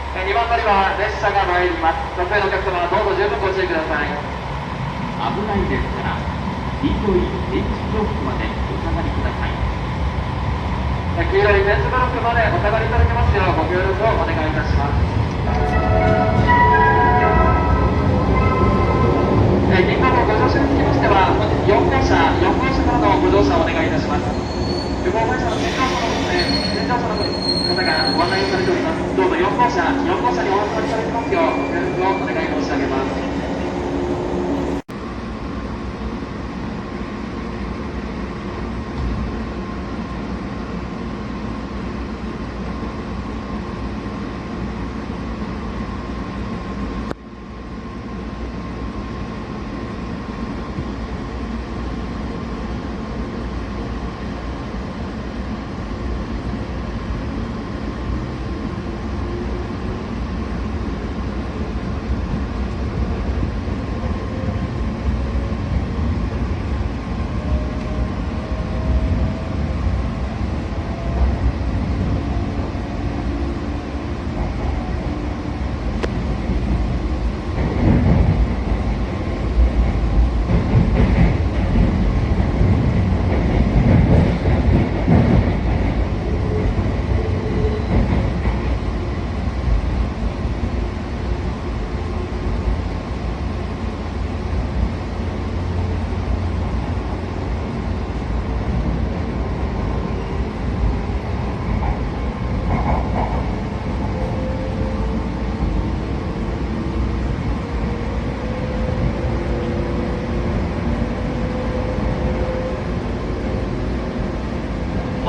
2番乗りは列車が参ります。撮影のお客様はどうぞ十分ご注意ください。危ないですから、黄色い電池ブロックまでお下がりください。黄色い電池ブロックまでお下がりいただけますようご協力をお願いいたします。銀行のご乗車につきましては、4号車からのご乗車をお願いいたします。旅行会社の添乗者の方がご案内をされております。どうぞ4号車にお集まりされてますようご協力をお願い申し上げます。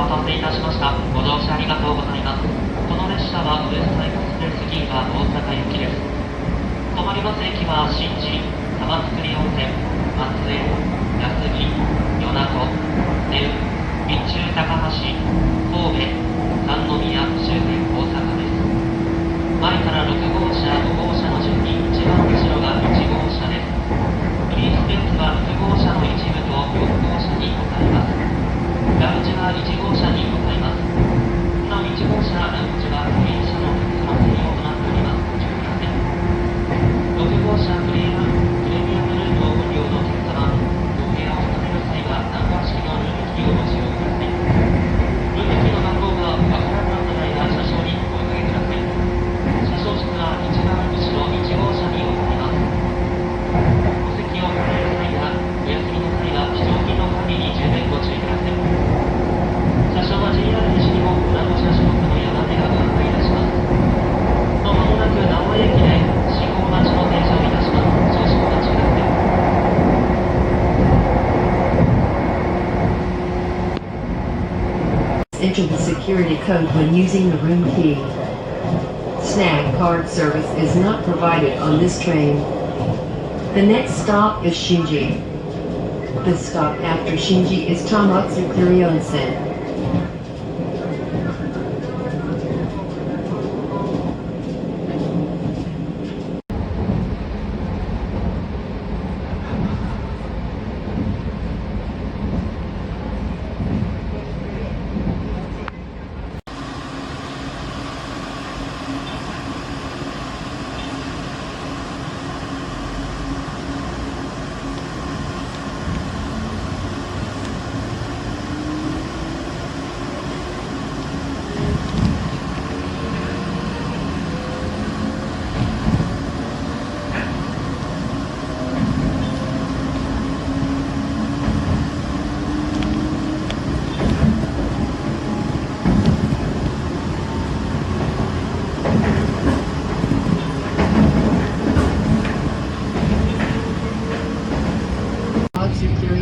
お待たせいたしました。ご乗車ありがとうございます。この列車はウエストサイクスプレス銀河大阪行きです。止まります駅は新地、玉造温泉、松江、安来、米子、根宇、備中高橋、神戸、三宮、終点大阪です。前から6号車、5号車の順に一番後ろが1号車です。フリースペースは6号車の一部と4号車にございます。ラウンジは1号車にございます。なお1号車ラウンジはグリーン車のお客様専用となっております。ご注意ください。6号車プレミアムルームをご利用のお客様、お部屋を収める際はナンバー式のルームキーをご使用ください。ルームキーの番号がわからなくなった場合は車掌にお声掛けください。車掌室は一番後ろ1号車にございます。お席を離れる際やお休みの際は非常勤の管理に十分ご注意ください。車掌は JR 西日本船越車掌区の山手がご案内いたします。まもなく名古屋駅で信号待ちの停車をいたします。少々お待ちください。Enter the security code when using the room key. Snag card service is not provided on this train. The next stop is Shinji. The stop after Shinji is Tamatsu Onsen.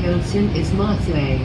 Onsen is Matsue.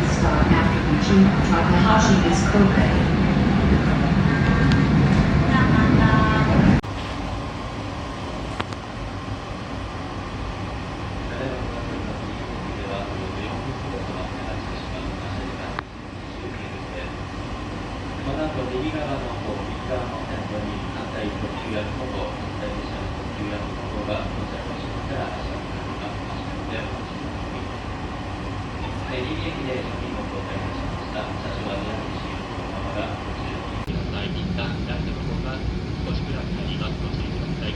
next stop after Uchi Takahashi is Kobe. この後右側の方、右側の線路に反対特急やること、反対列車の特急やることがございましたら、足をかけますので、お待ちください。入り駅で書品を公開いたしました。車掌は宮口のままが途中に前に行ったライトの方が少し暗くなります。ご注意ください。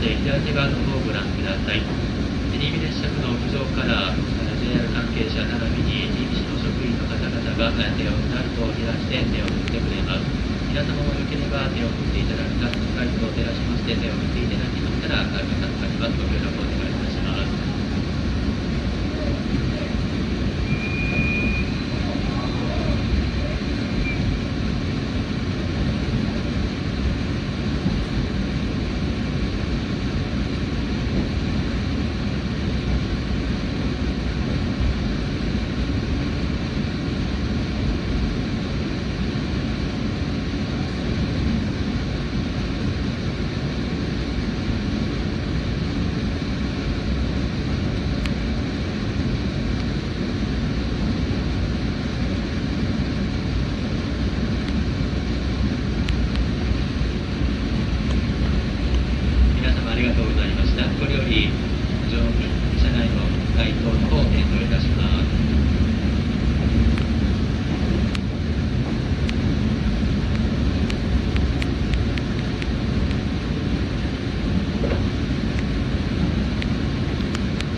左手側の方をご覧ください。新見列車区の屋上から JR 関係者並びに新見市の職員の方々が手をなると照らして手を振ってくれます。皆様もよければ手を振っていただくか、ライトを照らしまして手を振っていただきましたら助かります。ご協力お願いいたします。ありがとうございました。これより乗務車内の街灯の方を点灯いたします。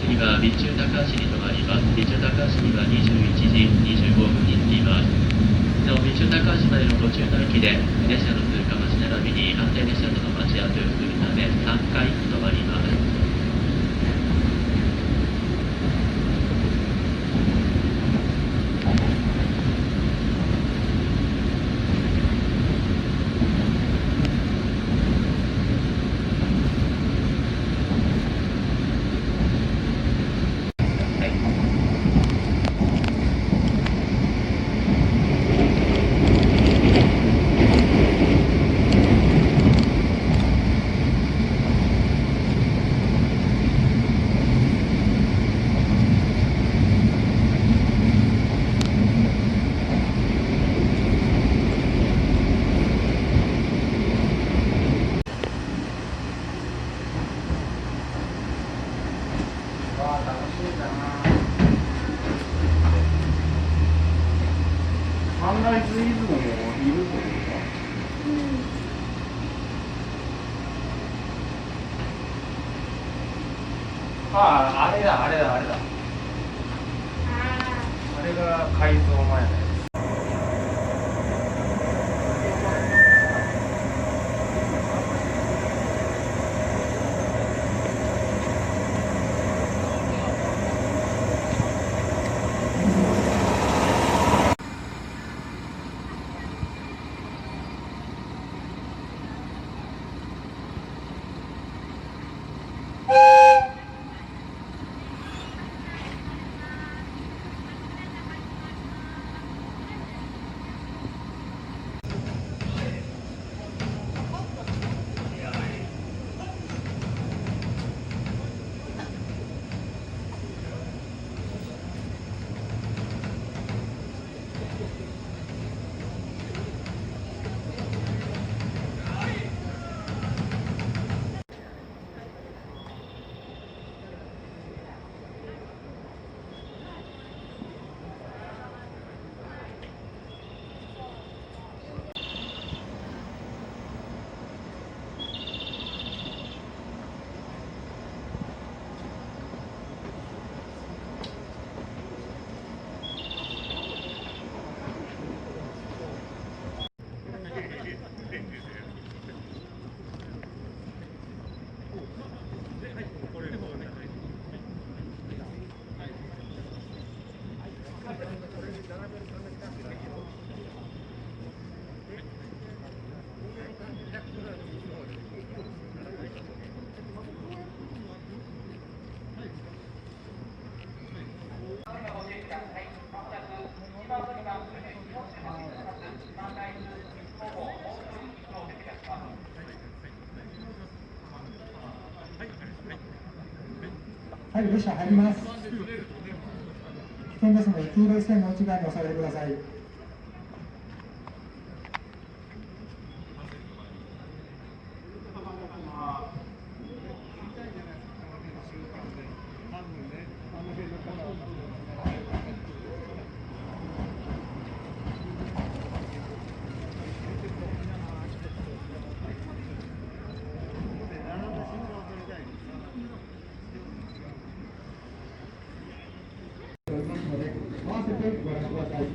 次は備中高橋に停まります。備中高橋には21時25分に着きます。なお備中高橋までの途中の駅で列車の通過待ち並びに反対列車との待ち合わせをするため3回止まります。サンライズイズムもいるというか、あれだあれが改装前のやつ。はい、列車入ります。危険ですので、黄色い線の内側にお下がりください。合わせてご覧ください。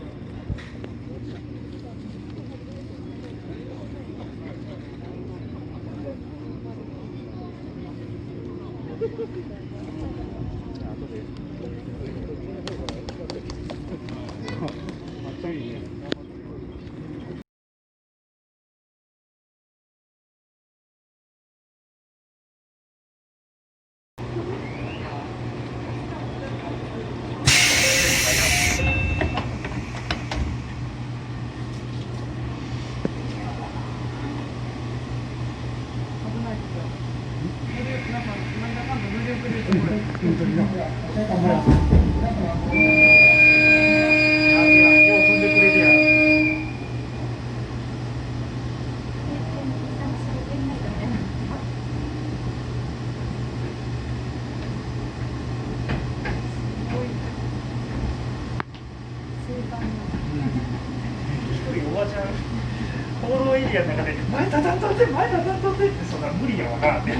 おばちゃん、行動エリアの中で前立たんとって前立たんとってってそんな無理やわなって。